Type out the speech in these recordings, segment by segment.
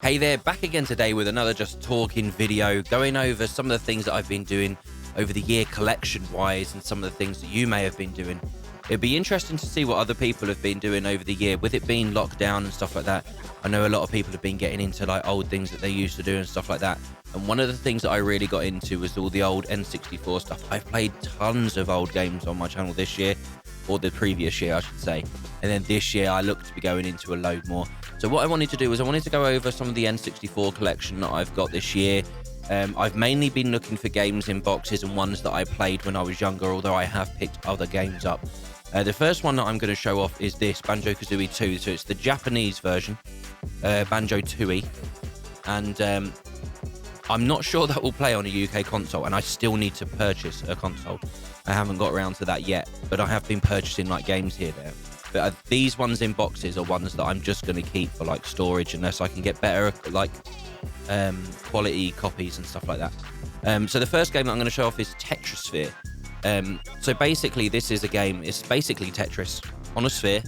Hey there, back again today with another Just Talking video, going over some of the things that I've been doing over the year collection-wise and some of the things that you may have been doing. It'd be interesting to see what other people have been doing over the year, with it being locked down and stuff like that. I know a lot of people have been getting into like old things that they used to do and stuff like that. And one of the things that I really got into was all the old N64 stuff. I've played tons of old games on my channel this year, or the previous year, I should say. And then this year, I look to be going into a load more. So what I wanted to do was I wanted to go over some of the N64 collection that I've got this year. I've mainly been looking for games in boxes and ones that I played when I was younger, although I have picked other games up. The first one that I'm going to show off is this, Banjo-Kazooie 2. So it's the Japanese version, Banjo-Tooie. And I'm not sure that will play on a UK console, and I still need to purchase a console. I haven't got around to that yet, but I have been purchasing like games here there. But these ones in boxes are ones that I'm just going to keep for like storage, unless I can get better like quality copies and stuff like that. So the first game that I'm going to show off is Tetris. So basically this is a game, it's basically Tetris on a sphere.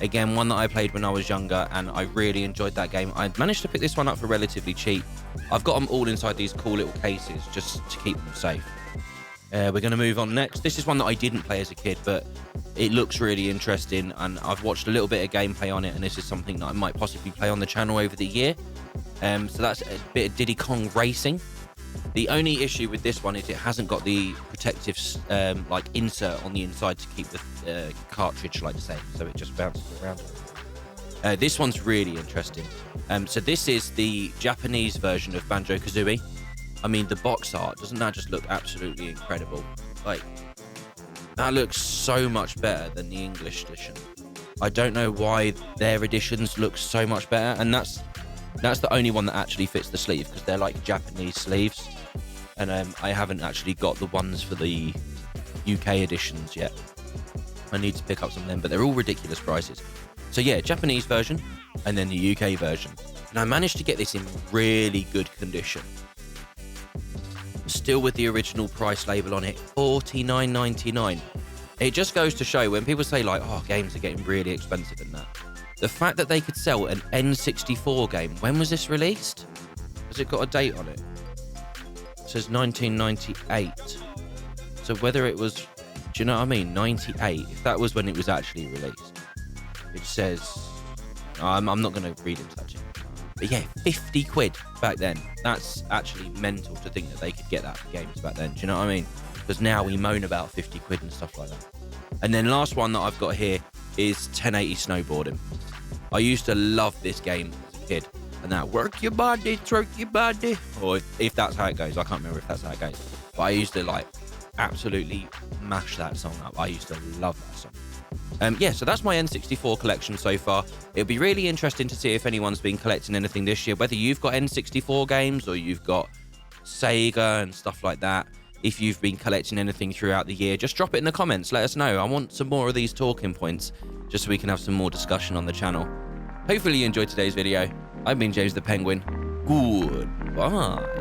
Again, one that I played when I was younger, and I really enjoyed that game. I managed to pick this one up for relatively cheap. I've got them all inside these cool little cases just to keep them safe. We're going to move on next. This is one that I didn't play as a kid, but it looks really interesting, and I've watched a little bit of gameplay on it, and this is something that I might possibly play on the channel over the year. So that's a bit of Diddy Kong Racing. The only issue with this one is it hasn't got the protective like insert on the inside to keep the cartridge like safe, so it just bounces around. This one's really interesting. So this is the Japanese version of Banjo-Kazooie. I mean, the box art, doesn't that just look absolutely incredible? Like, that looks so much better than the English edition. I don't know why their editions look so much better, and that's the only one that actually fits the sleeve, because they're like Japanese sleeves, and I haven't actually got the ones for the UK editions yet. I need to pick up some of them, but they're all ridiculous prices. So yeah, Japanese version, and then the UK version. And I managed to get this in really good condition. Still with the original price label on it, $49.99. It just goes to show, when people say like, oh, games are getting really expensive and that, the fact that they could sell an N64 game. When was this released? Has it got a date on it? It says 1998. So whether it was, do you know what I mean, 98, if that was when it was actually released. It says, I'm not going to read into that. But yeah, 50 quid back then. That's actually mental to think that they could get that for games back then. Do you know what I mean? Because now we moan about 50 quid and stuff like that. And then last one that I've got here is 1080 Snowboarding. I used to love this game as a kid. And that work your body, twerk your body. Or if that's how it goes. I can't remember if that's how it goes. But I used to like absolutely mash that song up. I used to love that song. Yeah, so that's my N64 collection so far. It'll be really interesting to see if anyone's been collecting anything this year, whether you've got N64 games or you've got Sega and stuff like that. If you've been collecting anything throughout the year, just drop it in the comments. Let us know. I want some more of these talking points, just so we can have some more discussion on the channel. Hopefully you enjoyed today's video. I've been James the Penguin. Goodbye.